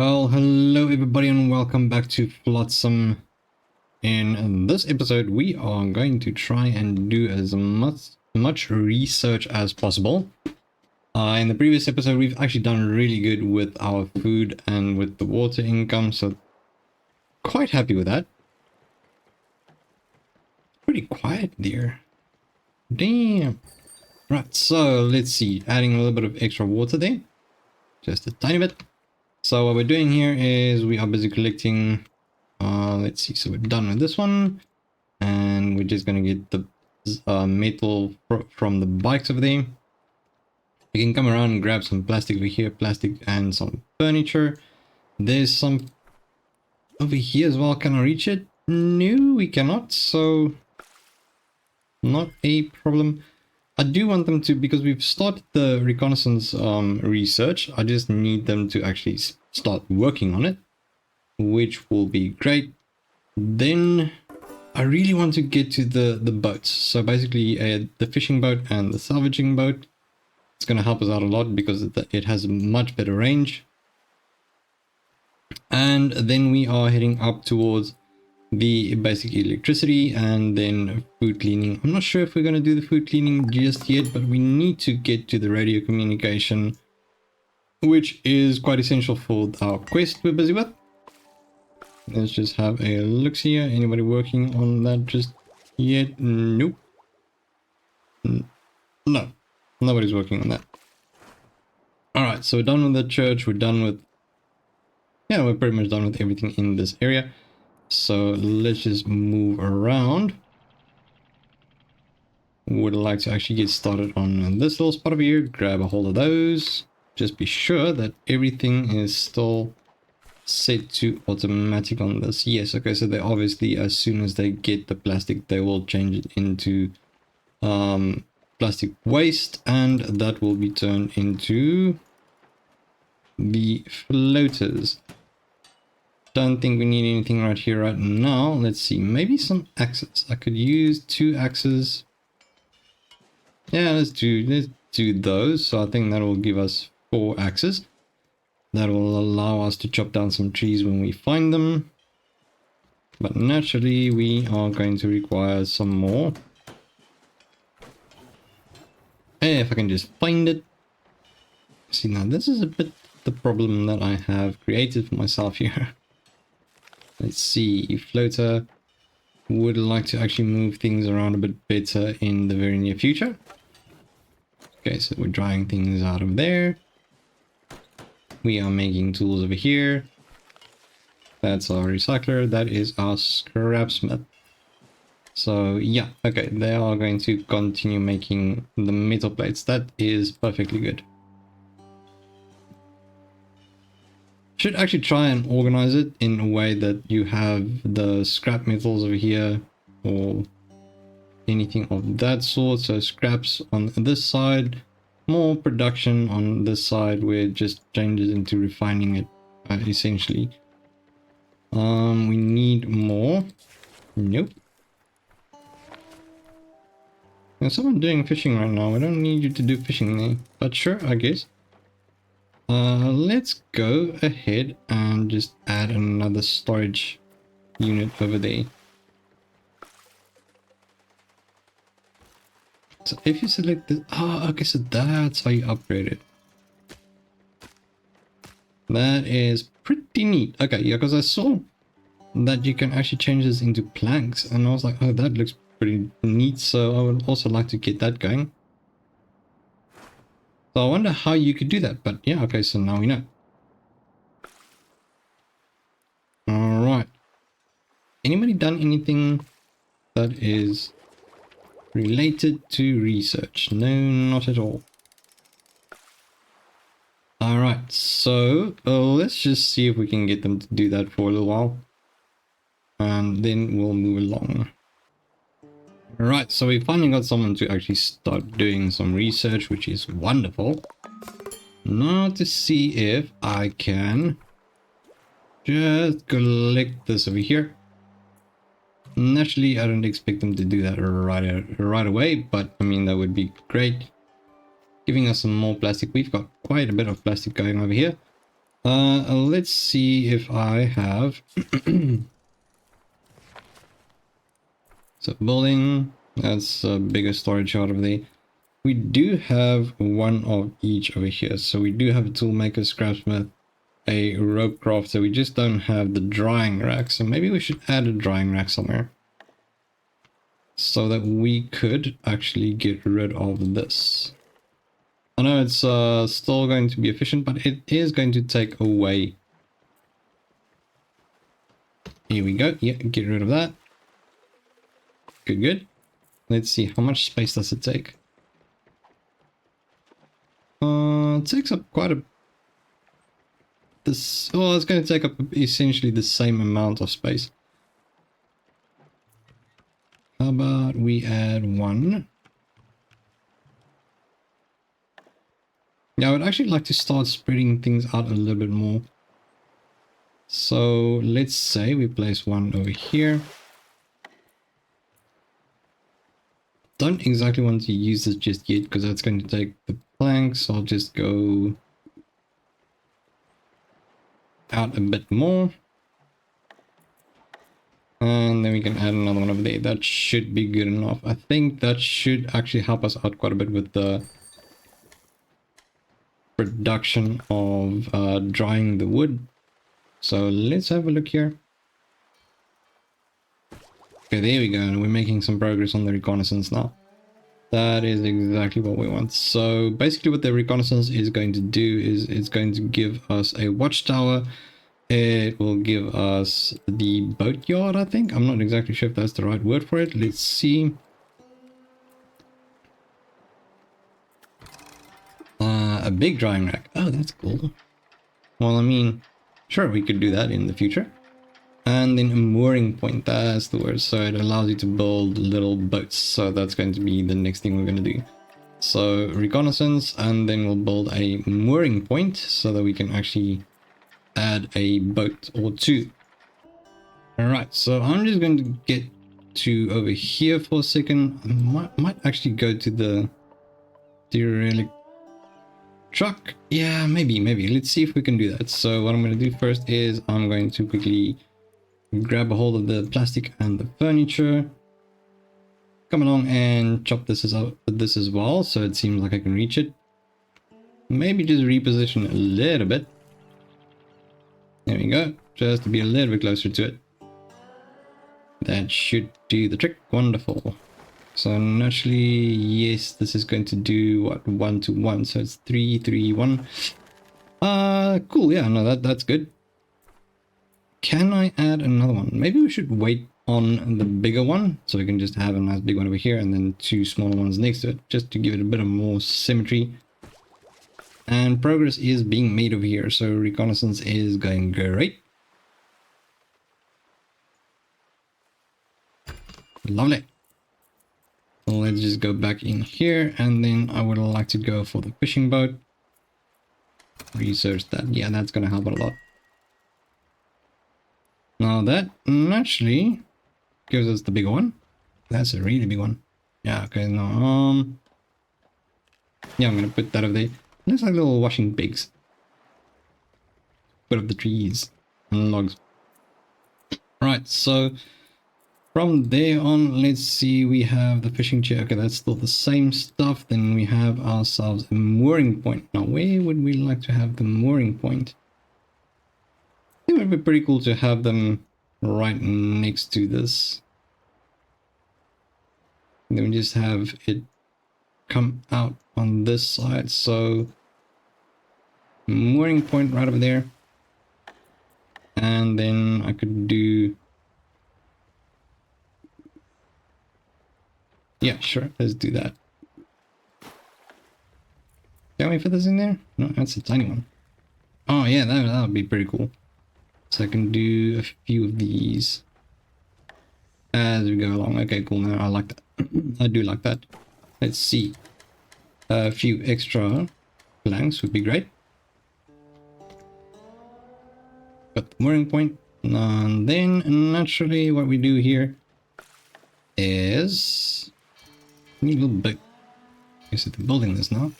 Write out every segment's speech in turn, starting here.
Well, hello everybody and welcome back to Flotsam. In this episode, we are going to try and do as much research as possible. In the previous episode, we've actually done really good with our food and with the water income, so quite happy with that. Pretty quiet there. Damn. Right, so let's see. Adding a little bit of extra water there. Just a tiny bit. So what we're doing here is we are busy collecting, let's see, so we're done with this one, and we're just going to get the metal from the bikes over there. We can come around and grab some plastic over here, plastic and some furniture. There's some over here as well. Can I reach it? No, we cannot, so not a problem. I do want them to, because we've started the reconnaissance research. I just need them to actually start working on it, which will be great. Then I really want to get to the boats. So basically the fishing boat and the salvaging boat. It's going to help us out a lot because it has a much better range. And then we are heading up towards the basic electricity and then food cleaning. I'm not sure if we're going to do the food cleaning just yet, but we need to get to the radio communication, which is quite essential for our quest we're busy with. Let's just have a look here. Anybody working on that just yet? Nope. No, nobody's working on that. All right, so we're done with the church. We're done with, yeah, we're pretty much done with everything in this area. So let's just move around. Would like to actually get started on this little spot over here. Grab a hold of those. Just be sure that everything is still set to automatic on this. Yes, okay, so they obviously, as soon as they get the plastic, they will change it into plastic waste, and that will be turned into the floaters. Don't think we need anything right here right now. Let's see, maybe some axes. I could use 2 axes. Yeah, let's do those. So I think that will give us 4 axes. That will allow us to chop down some trees when we find them. But naturally, we are going to require some more. If I can just find it. See, now this is a bit the problem that I have created for myself here. Let's see, floater would like to actually move things around a bit better in the very near future. Okay, so we're drying things out of there. We are making tools over here. That's our recycler. That is our scrapsmith. So yeah, okay, they are going to continue making the metal plates. That is perfectly good. Should actually try and organize it in a way that you have the scrap metals over here or anything of that sort. So scraps on this side, more production on this side, where it just changes into refining it essentially. We need more. Nope. There's someone doing fishing right now. I don't need you to do fishing there, but sure, I guess. Let's go ahead and just add another storage unit over there. So if you select this, okay, so that's how you upgrade it. That is pretty neat. Okay, yeah, because I saw that you can actually change this into planks, and I was like, oh, that looks pretty neat, so I would also like to get that going. So I wonder how you could do that, but yeah, okay, so now we know. Alright. Anybody done anything that is related to research? No, not at all. Alright, so let's just see if we can get them to do that for a little while. And then we'll move along. Right, so we finally got someone to actually start doing some research, which is wonderful. Now to see if I can just collect this over here. Naturally, I don't expect them to do that right away, but I mean, that would be great. Giving us some more plastic. We've got quite a bit of plastic going over here. Let's see if I have... So building, that's a bigger storage out of there. We do have one of each over here. So we do have a toolmaker, scrapsmith, a rope crafter. We just don't have the drying rack. So maybe we should add a drying rack somewhere, so that we could actually get rid of this. I know it's still going to be efficient, but it is going to take away. Here we go. Yeah, get rid of that. Good, good. Let's see, how much space does it take? It takes up quite a... Well, it's going to take up essentially the same amount of space. How about we add one? Yeah, I would actually like to start spreading things out a little bit more. So let's say we place one over here. Don't exactly want to use this just yet because that's going to take the planks. I'll just go out a bit more. And then we can add another one over there. That should be good enough. I think that should actually help us out quite a bit with the production of drying the wood. So let's have a look here. Okay, there we go. And we're making some progress on the reconnaissance now. That is exactly what we want. So basically what the reconnaissance is going to do is it's going to give us a watchtower. It will give us the boatyard, I think. I'm not exactly sure if that's the right word for it. Let's see. A big drying rack. Oh, that's cool. Well, I mean, sure, we could do that in the future. And then a mooring point, that's the word. So it allows you to build little boats. So that's going to be the next thing we're going to do. So reconnaissance, and then we'll build a mooring point so that we can actually add a boat or two. Alright, so I'm just going to get to over here for a second. I might actually go to the derelict truck. Yeah, maybe. Let's see if we can do that. So what I'm going to do first is I'm going to quickly grab a hold of the plastic and the furniture. Come along and chop this as well, so it seems like I can reach it. Maybe just reposition a little bit. There we go, just to be a little bit closer to it. That should do the trick. Wonderful. So naturally, yes, this is going to do what, 1 to 1, so it's 3, 3, 1. Cool. Yeah, no, that's good. Can I add another one? Maybe we should wait on the bigger one, so we can just have a nice big one over here and then two smaller ones next to it, just to give it a bit of more symmetry. And progress is being made over here, so reconnaissance is going great. Lovely. Let's just go back in here, and then I would like to go for the fishing boat. Research that. Yeah, that's going to help a lot. Now that naturally gives us the bigger one. That's a really big one. Yeah, okay, no, yeah, I'm going to put that over there. Looks like little washing pigs. Put up the trees and logs. Right, so from there on, let's see, we have the fishing chair. Okay, that's still the same stuff. Then we have ourselves a mooring point. Now, where would we like to have the mooring point? I think it would be pretty cool to have them right next to this. And then we just have it come out on this side. So, mooring point right over there. And then I could do... Yeah, sure, let's do that. Can we fit this in there? No, that's a tiny one. Oh yeah, that would be pretty cool. So I can do a few of these as we go along. Okay, cool. Now I like that. I do like that. Let's see. A few extra planks would be great. Got the mooring point. And then naturally what we do here is... Need a little bit. I guess they're building this now.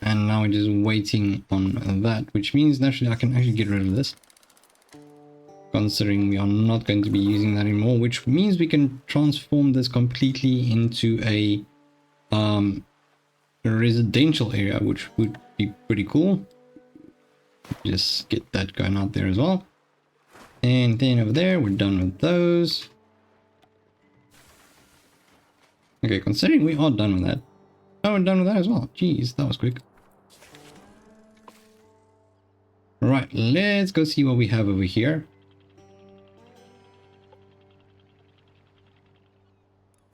And now we're just waiting on that, which means naturally I can actually get rid of this. Considering we are not going to be using that anymore, which means we can transform this completely into a residential area, which would be pretty cool. Just get that going out there as well. And then over there, we're done with those. Okay, considering we are done with that. Oh, we're done with that as well. Jeez, that was quick. Right, let's go see what we have over here.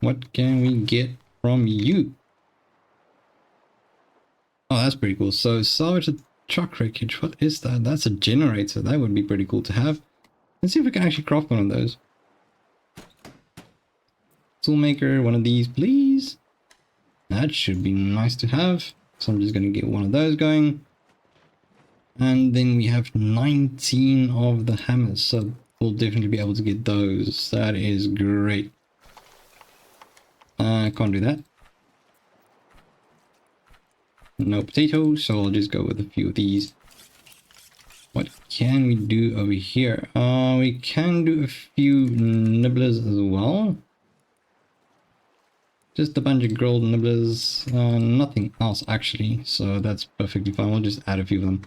What can we get from you? Oh, that's pretty cool. So, salvage a truck wreckage. What is that? That's a generator. That would be pretty cool to have. Let's see if we can actually craft one of those. Toolmaker, one of these, please. That should be nice to have. So I'm just going to get one of those going. And then we have 19 of the hammers. So we'll definitely be able to get those. That is great. Can't do that. No potatoes, so I'll just go with a few of these. What can we do over here? We can do a few nibblers as well. Just a bunch of grilled nibblers. Nothing else actually, so that's perfectly fine. We'll just add a few of them.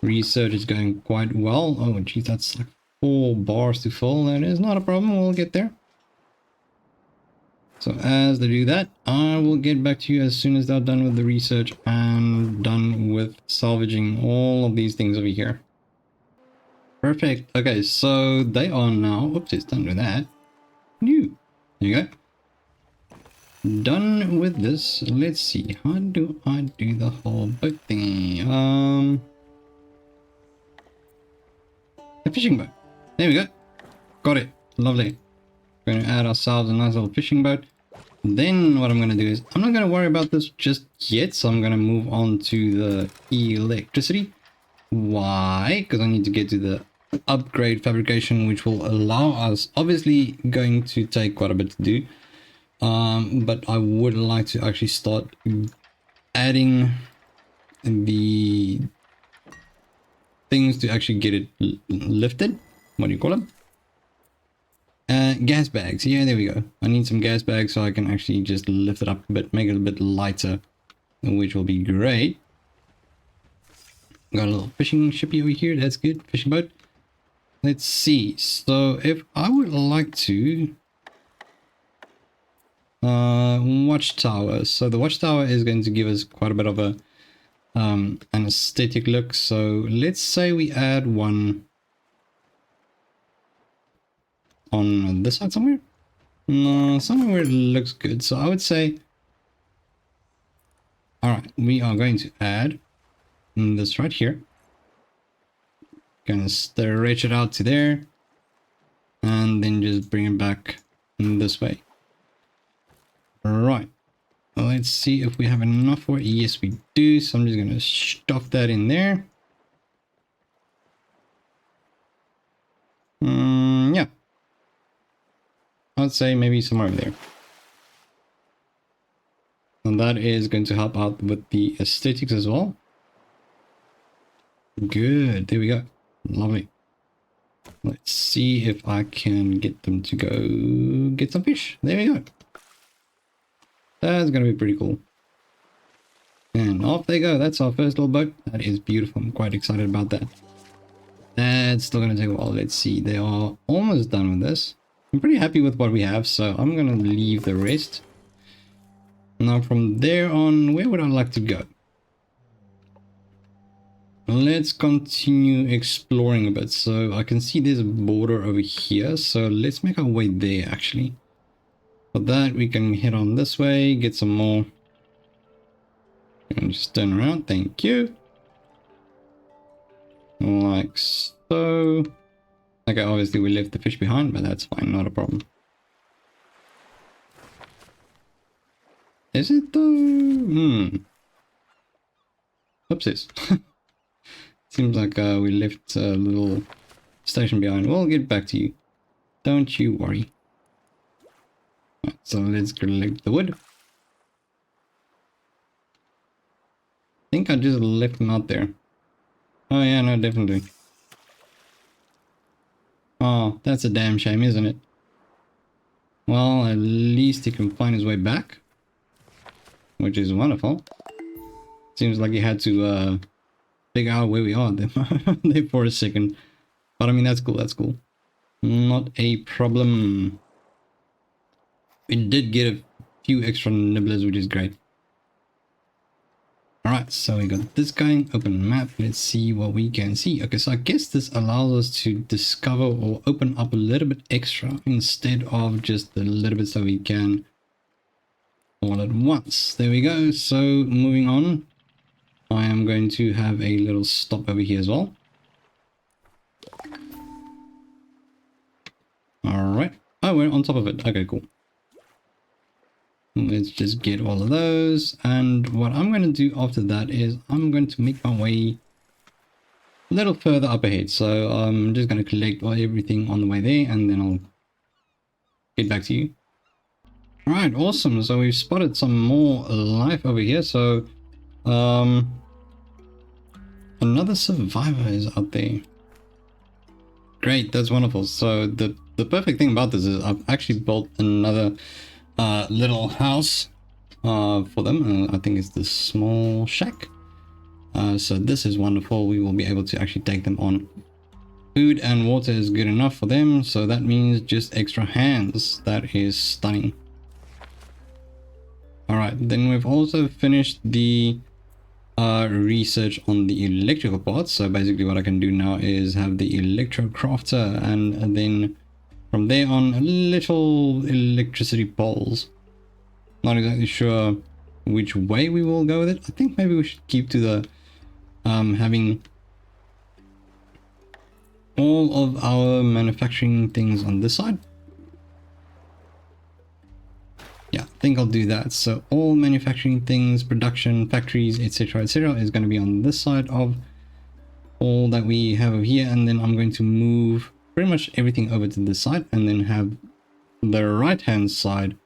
Research is going quite well. Oh geez, that's like 4 bars to fill. That is not a problem, we'll get there. So as they do that, I will get back to you as soon as they're done with the research and done with salvaging all of these things over here. Perfect. Okay, so they are now... Oops, it's done with that. New. There you go. Done with this. Let's see. How do I do the whole boat thingy? A fishing boat. There we go. Got it. Lovely. We're going to add ourselves a nice little fishing boat. Then what I'm going to do is, I'm not going to worry about this just yet, so I'm going to move on to the electricity. Why? Because I need to get to the upgrade fabrication, which will allow us, obviously going to take quite a bit to do, but I would like to actually start adding the things to actually get it lifted. What do you call them? Gas bags. Yeah, there we go. I need some gas bags so I can actually just lift it up a bit, make it a bit lighter, which will be great. Got a little fishing shippy over here. That's good. Fishing boat. Let's see. So if I would like to watchtower. So the watchtower is going to give us quite a bit of a an aesthetic look. So let's say we add one on this side somewhere. No, somewhere where it looks good. So I would say, all right, we are going to add this right here. Gonna stretch it out to there, and then just bring it back this way. All right. Let's see if we have enough for it. Yes, we do. So I'm just gonna stuff that in there. Yeah. I'd say maybe somewhere over there. And that is going to help out with the aesthetics as well. Good. There we go. Lovely. Let's see if I can get them to go get some fish. There we go. That's going to be pretty cool. And off they go. That's our first little boat. That is beautiful. I'm quite excited about that. That's still going to take a while. Let's see. They are almost done with this. I'm pretty happy with what we have, so I'm going to leave the rest. Now from there on, where would I like to go? Let's continue exploring a bit. So I can see there's a border over here, so let's make our way there actually. For that we can head on this way, get some more. And just turn around, thank you. Like so. Okay, obviously we left the fish behind, but that's fine, not a problem. Is it though? Oopsies. Seems like we left a little station behind. We'll get back to you. Don't you worry. Right, so let's collect the wood. think I just left him out there. Oh yeah, no, definitely. Oh, that's a damn shame, isn't it? Well, at least he can find his way back, which is wonderful. Seems like he had to figure out where we are there for a second. But I mean, that's cool, that's cool. Not a problem. We did get a few extra nibblers, which is great. Alright, so we got this going, open map, let's see what we can see. Okay, so I guess this allows us to discover or open up a little bit extra instead of just the little bits that we can all at once. There we go. So moving on, I am going to have a little stop over here as well. Alright. Oh, we're on top of it. Okay, cool. Let's just get all of those. And what I'm going to do after that is I'm going to make my way a little further up ahead. So I'm just going to collect everything on the way there and then I'll get back to you. Alright, awesome. So we've spotted some more life over here. So another survivor is out there. Great, that's wonderful. So the perfect thing about this is I've actually built another little house for them. I think it's the small shack. So this is wonderful. We will be able to actually take them on. Food and water is good enough for them, so that means just extra hands. That is stunning. Alright, then we've also finished the research on the electrical parts. So basically what I can do now is have the electro crafter and then from there on little electricity poles. Not exactly sure which way we will go with it. I think maybe we should keep to the having all of our manufacturing things on this side. Yeah, I think I'll do that. So all manufacturing things, production, factories, etc., is going to be on this side of all that we have over here. And then I'm going to move pretty much everything over to this side and then have the right hand side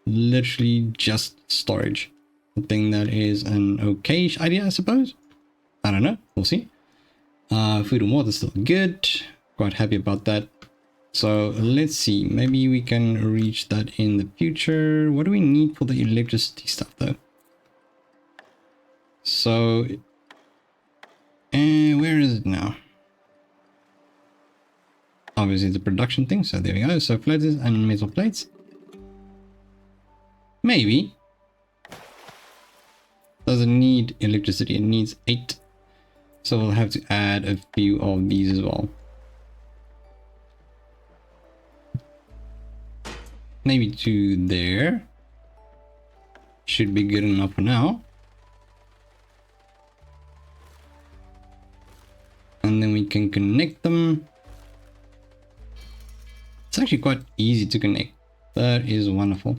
literally just storage. I think that is an okay-ish idea, I suppose. I don't know, we'll see. Food and water is still good, quite happy about that. So let's see, maybe we can reach that in the future. What do we need for the electricity stuff though? So where is it now? Obviously the production thing, so there we go. So floaters and metal plates. Maybe. Doesn't need electricity, it needs 8. So we'll have to add a few of these as well. Maybe to there. Should be good enough for now. And then we can connect them. It's actually quite easy to connect. That is wonderful.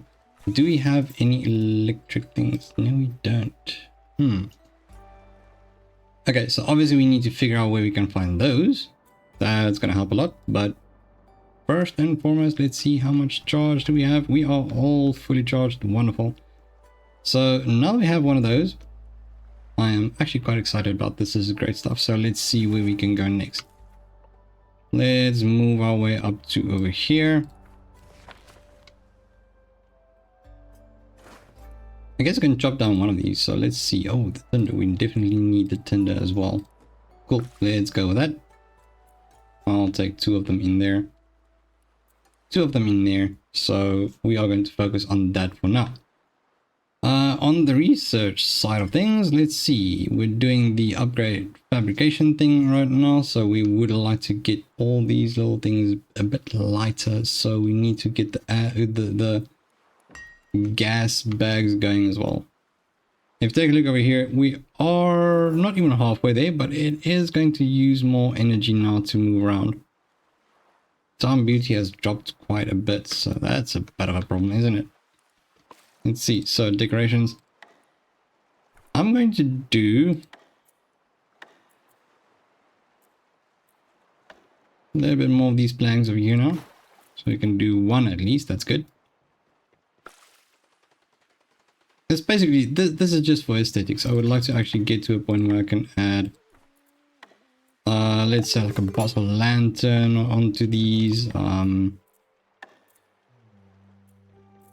Do we have any electric things? No, we don't. Okay, so obviously we need to figure out where we can find those. That's going to help a lot. But first and foremost, let's see how much charge do we have. We are all fully charged. Wonderful. So now that we have one of those, I am actually quite excited about this. This is great stuff. So let's see where we can go next. Let's move our way up to over here. I guess I can chop down one of these. So let's see. Oh, the tinder. We definitely need the tinder as well. Cool. Let's go with that. I'll take 2 of them in there. 2 of them in there. So we are going to focus on that for now. On the research side of things, let's see. We're doing the upgrade fabrication thing right now. So we would like to get all these little things a bit lighter. So we need to get the gas bags going as well. If you take a look over here, we are not even halfway there, but it is going to use more energy now to move around. Time beauty has dropped quite a bit, so that's a bit of a problem, isn't it? Let's see. So decorations. I'm going to do a little bit more of these planks over here now. So we can do 1 at least. That's good. Because basically, this is just for aesthetics. I would like to actually get to a point where I can add, let's say like a bottle lantern onto these.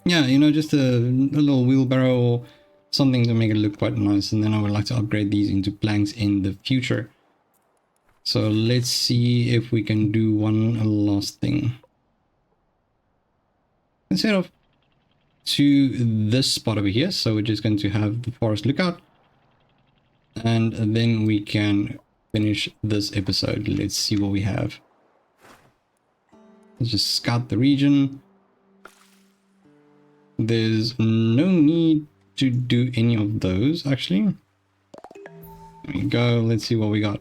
Yeah, you know, just a little wheelbarrow or something to make it look quite nice. And then I would like to upgrade these into planks in the future. So let's see if we can do one last thing. Let's head off to this spot over here. So we're just going to have the forest lookout. And then we can finish this episode. Let's see what we have. Let's just scout the region. There's no need to do any of those, actually. There we go. Let's see what we got.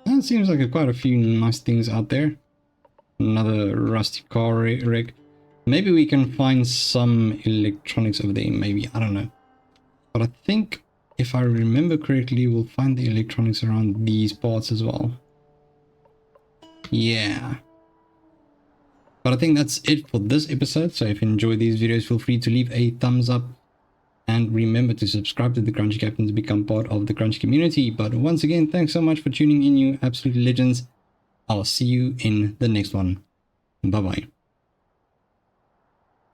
It seems like quite a few nice things out there. Another rusty car wreck. Maybe we can find some electronics over there, maybe. I don't know. But I think, if I remember correctly, we'll find the electronics around these parts as well. Yeah. But I think that's it for this episode. So if you enjoyed these videos, feel free to leave a thumbs up. And remember to subscribe to the Crunchy Captain to become part of the Crunchy community. But once again, thanks so much for tuning in, you absolute legends. I'll see you in the next one. Bye-bye.